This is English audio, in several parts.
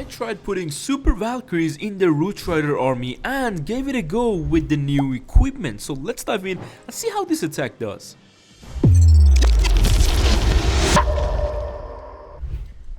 tried putting Super Valkyries in the Root Rider army and gave it a go with the new equipment. So let's dive in and see how this attack does.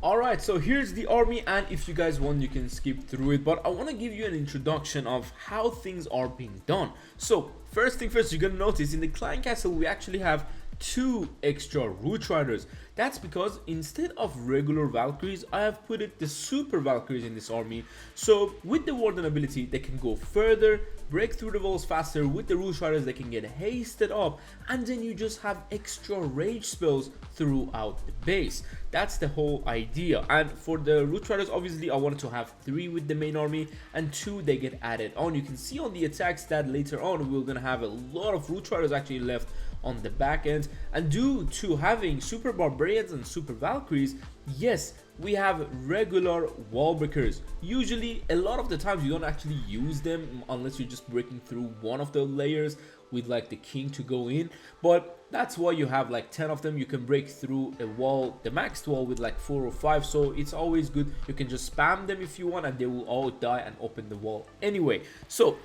Alright, so here's the army, and if you guys want you can skip through it, but I want to give you an introduction of how things are being done. So first thing first, you're gonna notice in the Clan Castle we actually have 2 extra Root Riders. That's because instead of regular Valkyries, I have put it the Super Valkyries in this army. So with the Warden ability, they can go further, break through the walls faster. With the Root Riders, they can get hasted up, and then you just have extra rage spells throughout the base. That's the whole idea. And for the Root Riders, obviously I wanted to have 3 with the main army and 2 they get added on. You can see on the attack stat later on we're gonna have a lot of Root Riders actually left on the back end, and due to having Super Barbarians and Super Valkyries, yes, we have regular wall breakers. Usually a lot of the times you don't actually use them unless you're just breaking through one of the layers with like the king to go in, but that's why you have like 10 of them. You can break through a wall, the maxed wall, with like 4 or 5, so it's always good. You can just spam them if you want and they will all die and open the wall anyway. So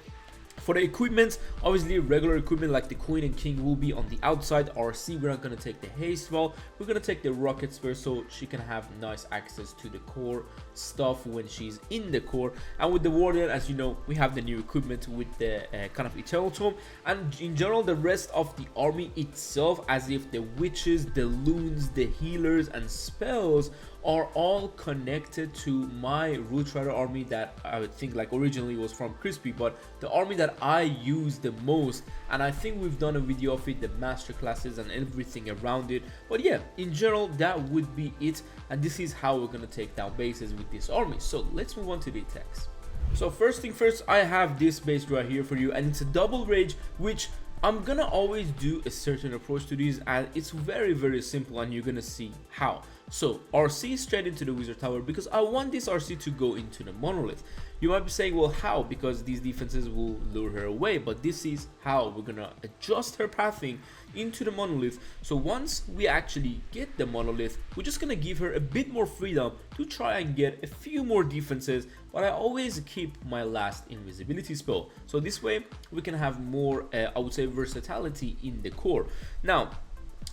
for the equipment, obviously regular equipment like the Queen and King will be on the outside. RC, we're not going to take the haste wall, we're going to take the rocket sphere so she can have nice access to the core stuff when she's in the core. And with the Warden, as you know, we have the new equipment with the kind of Eternal Tome, and in general the rest of the army itself, as if the witches, the loons, the healers and spells are all connected to my Root Rider army that I would think like originally was from Crispy, but the army that I use the most, and I think we've done a video of it, the master classes and everything around it. But yeah, in general that would be it, and this is how we're gonna take down bases with this army. So let's move on to the attacks. So first thing first, I have this base right here for you, and it's a double rage, which I'm gonna always do a certain approach to these, and it's very simple, and you're gonna see how. So RC straight into the Wizard Tower, because I want this RC to go into the Monolith. You might be saying, well, how? Because these defenses will lure her away, but this is how we're gonna adjust her pathing into the Monolith. So once we actually get the Monolith, we're just gonna give her a bit more freedom to try and get a few more defenses, but I always keep my last invisibility spell. So this way we can have more, I would say, versatility in the core. Now,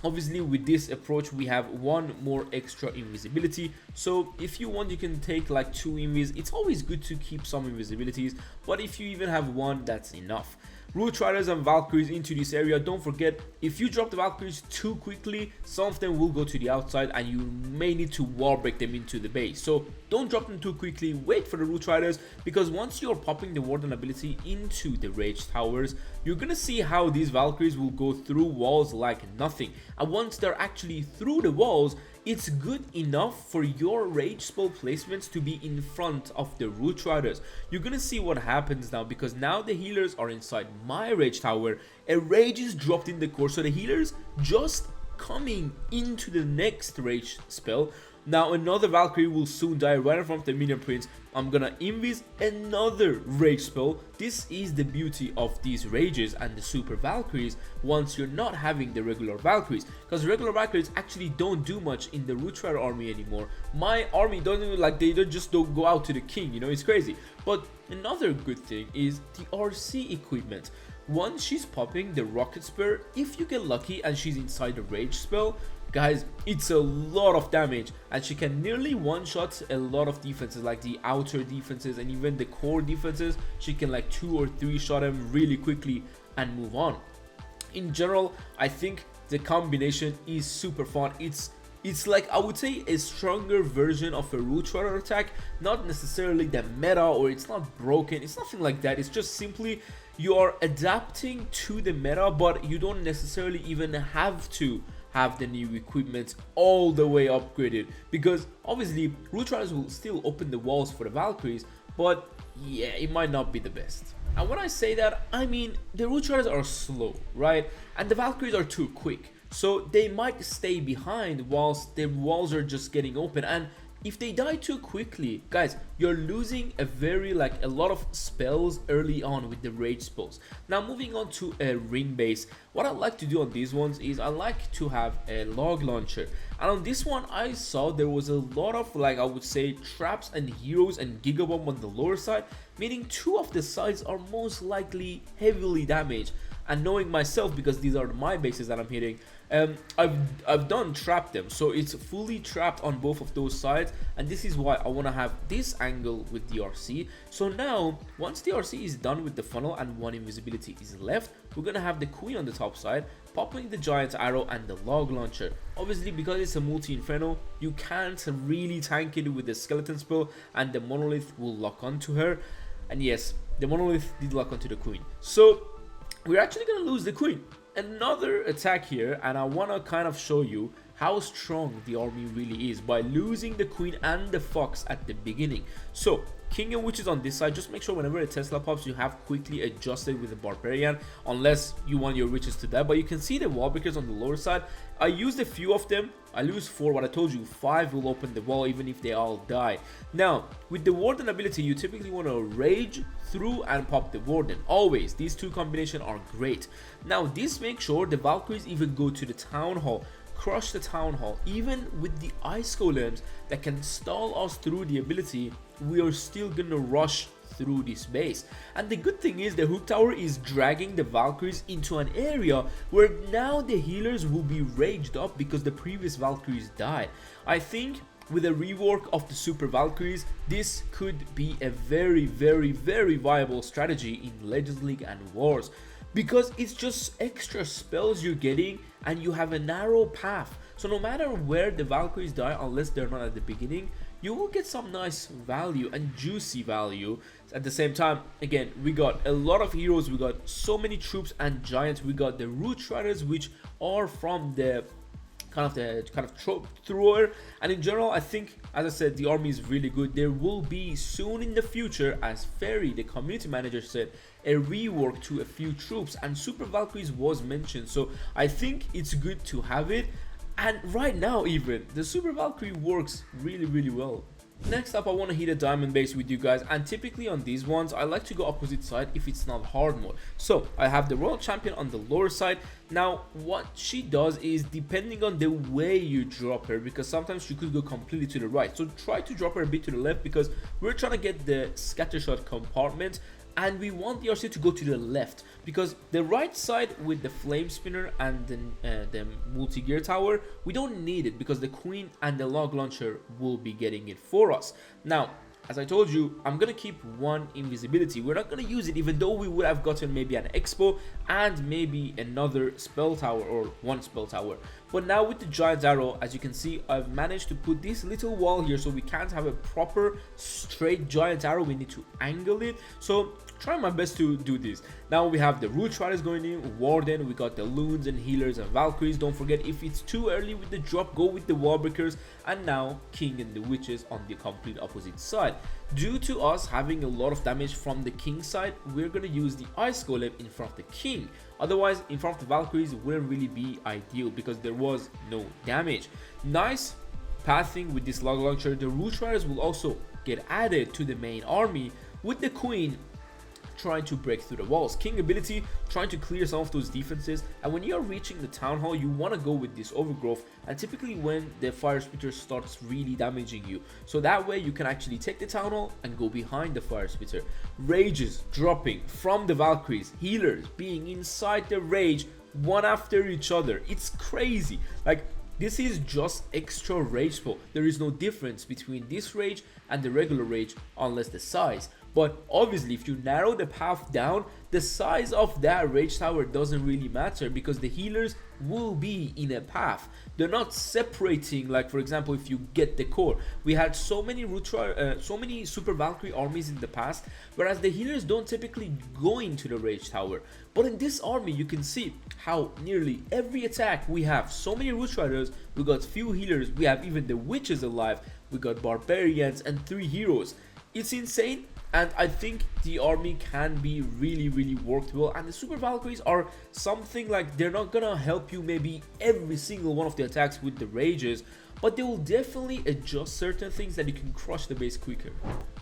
obviously with this approach we have 1 more extra invisibility, so if you want you can take like 2 invis. It's always good to keep some invisibilities, but if you even have 1, that's enough. Root Riders and Valkyries into this area. Don't forget, if you drop the Valkyries too quickly, some of them will go to the outside and you may need to wall break them into the base. So don't drop them too quickly, wait for the Root Riders, because once you're popping the Warden ability into the Rage Towers, you're gonna see how these Valkyries will go through walls like nothing. And once they're actually through the walls, it's good enough for your rage spell placements to be in front of the Root Riders. You're gonna see what happens now, because now the healers are inside my Rage Tower. A rage is dropped in the core, so the healers just coming into the next rage spell. Now another Valkyrie will soon die right in front of the Minion Prince. I'm gonna invis another rage spell. This is the beauty of these rages and the Super Valkyries once you're not having the regular Valkyries, because regular Valkyries actually don't do much in the Root Rider army anymore. My army don't even, like, they don't go out to the king, you know, it's crazy. But another good thing is the RC equipment. Once she's popping the rocket spur, if you get lucky and she's inside the rage spell, guys, it's a lot of damage, and she can nearly one-shot a lot of defenses, like the outer defenses and even the core defenses. She can like 2 or 3 shot them really quickly and move on. In general, I think the combination is super fun. It's like, I would say, a stronger version of a Root Rider attack. Not necessarily the meta, or it's not broken, it's nothing like that. It's just simply you are adapting to the meta, but you don't necessarily even have to have the new equipment all the way upgraded, because obviously Root Riders will still open the walls for the Valkyries, but yeah, it might not be the best. And when I say that, I mean the Root Riders are slow, right? And the Valkyries are too quick, so they might stay behind whilst the walls are just getting open. And if they die too quickly, guys, you're losing a lot of spells early on with the rage spells. Now moving on to a ring base, what I like to do on these ones is I like to have a log launcher, and on this one I saw there was a lot of, like, I would say, traps and heroes and gigabomb on the lower side, meaning 2 of the sides are most likely heavily damaged. And knowing myself, because these are my bases that I'm hitting, I've done trap them, so it's fully trapped on both of those sides, and this is why I want to have this angle with DRC. So now once DRC is done with the funnel and 1 invisibility is left, we're gonna have the queen on the top side, popping the giant arrow and the log launcher. Obviously, because it's a multi-inferno, you can't really tank it with the skeleton spell, and the monolith will lock onto her. And yes, the monolith did lock onto the queen, so we're actually gonna lose the queen. Another attack here, and I want to kind of show you how strong the army really is by losing the queen and the fox at the beginning. So king and witches on this side, just make sure whenever a Tesla pops you have quickly adjusted with the barbarian, unless you want your witches to die. But you can see the wall breakers on the lower side. I used a few of them. I lose 4, but I told you 5 will open the wall even if they all die. Now with the warden ability, you typically want to rage through and pop the warden. Always, these 2 combinations are great. Now this makes sure the Valkyries even go to the town hall, crush the town hall. Even with the ice golems that can stall us through the ability, we are still gonna rush through this base. And the good thing is the hook tower is dragging the Valkyries into an area where now the healers will be raged up because the previous Valkyries died. I think with a rework of the super Valkyries, this could be a very viable strategy in Legends League and Wars, because it's just extra spells you're getting and you have a narrow path. So no matter where the Valkyries die, unless they're not at the beginning, you will get some nice value and juicy value. At the same time, again, we got a lot of heroes, we got so many troops and giants. We got the root riders, which are from the kind of trope thrower, and in general I think, as I said, the army is really good. There will be soon in the future, as Ferry, the community manager, said, a rework to a few troops, and super Valkyries was mentioned, so I think it's good to have it. And right now even the super Valkyrie works really well. Next up, I want to hit a diamond base with you guys, and typically on these ones I like to go opposite side if it's not hard mode. So I have the royal champion on the lower side. Now what she does is, depending on the way you drop her, because sometimes she could go completely to the right, so try to drop her a bit to the left, because we're trying to get the scattershot compartment and we want the RC to go to the left, because the right side with the flame spinner and the multi-gear tower, we don't need it because the queen and the log launcher will be getting it for us. Now as I told you, I'm gonna keep 1 invisibility. We're not gonna use it, even though we would have gotten maybe an expo and maybe another spell tower or 1 spell tower. But now with the giant arrow, as you can see, I've managed to put this little wall here, so we can't have a proper straight giant arrow. We need to angle it, so try my best to do this. Now we have the root riders going in, warden, we got the loons and healers and Valkyries. Don't forget, if it's too early with the drop, go with the wall breakers. And now king and the witches on the complete opposite side. Due to us having a lot of damage from the king side, we're gonna use the ice golem in front of the king. Otherwise, in front of the Valkyries wouldn't really be ideal because there was no damage. Nice pathing with this log launcher. The root riders will also get added to the main army, with the queen trying to break through the walls. King ability trying to clear some of those defenses, and when you're reaching the town hall, you want to go with this overgrowth, and typically when the fire spitter starts really damaging you, so that way you can actually take the town hall and go behind the fire spitter. Rages dropping from the Valkyries, healers being inside the rage one after each other. It's crazy. Like, this is just extra rage spell. There is no difference between this rage and the regular rage unless the size. But obviously, if you narrow the path down, the size of that rage tower doesn't really matter, because the healers will be in a path. They're not separating, like for example, if you get the core. We had so many super Valkyrie armies in the past, whereas the healers don't typically go into the rage tower. But in this army, you can see how nearly every attack we have so many root riders, we got few healers, we have even the witches alive, we got barbarians and 3 heroes. It's insane. And I think the army can be really worked well, and the super Valkyries are something like, they're not gonna help you maybe every single one of the attacks with the rages, but they will definitely adjust certain things that you can crush the base quicker.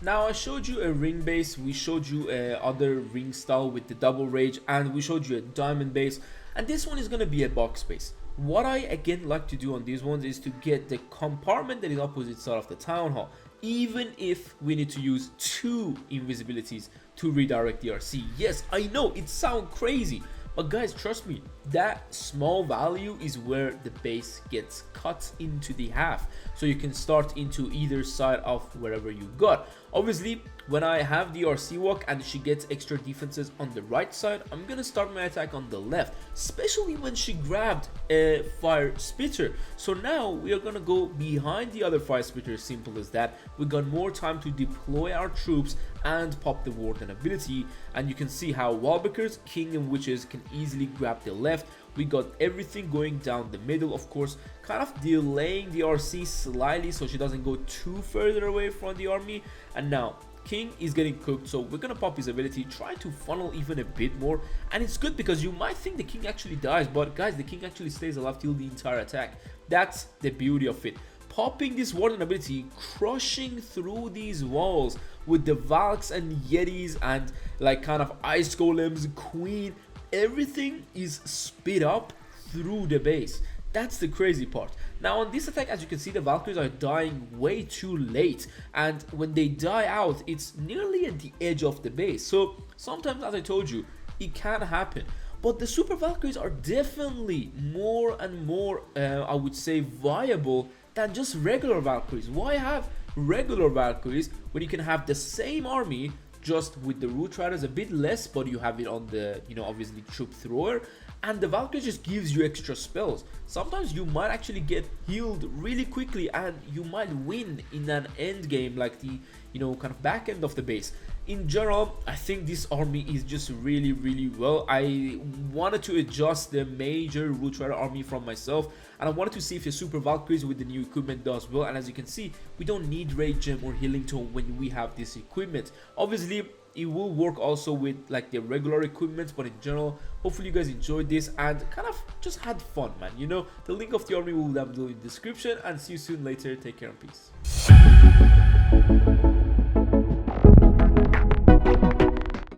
Now I showed you a ring base, we showed you other ring style with the double rage, and we showed you a diamond base, and this one is going to be a box base. What I again like to do on these ones is to get the compartment that is opposite side of the town hall, even if we need to use 2 invisibilities to redirect the RC. Yes, I know it sounds crazy, but guys, trust me, that small value is where the base gets cut into the half, so you can start into either side of wherever you got. Obviously, when I have the RC walk and she gets extra defenses on the right side, I'm gonna start my attack on the left, especially when she grabbed a fire spitter. So now we are gonna go behind the other fire spitter, simple as that. We got more time to deploy our troops and pop the warden ability, and you can see how wallbreakers, king and witches can easily grab the left. We got everything going down the middle, of course, kind of delaying the RC slightly so she doesn't go too further away from the army. And now king is getting cooked, so we're gonna pop his ability, try to funnel even a bit more. And it's good because you might think the king actually dies, but guys, the king actually stays alive till the entire attack. That's the beauty of it. Popping this warden ability, crushing through these walls with the VALKS and Yetis and like kind of ice golems, queen, everything is speed up through the base. That's the crazy part. Now on this attack, as you can see, the Valkyries are dying way too late, and when they die out, it's nearly at the edge of the base. So sometimes, as I told you, it can happen. But the Super Valkyries are definitely more and more, I would say, viable than just regular Valkyries. Why have regular Valkyries when you can have the same army, just with the root riders a bit less, but you have it on the, obviously troop thrower, and the Valkyrie just gives you extra spells. Sometimes you might actually get healed really quickly and you might win in an end game, like the kind of back end of the base. In general, I think this army is just really well. I wanted to adjust the major root rider army from myself, and I wanted to see if the Super Valkyries with the new equipment does well. And as you can see, we don't need Rage Gem or Healing Tome when we have this equipment. Obviously, it will work also with like the regular equipment, but in general, hopefully you guys enjoyed this and kind of just had fun, man. The link of the army will be down below in the description, and see you soon later. Take care and peace.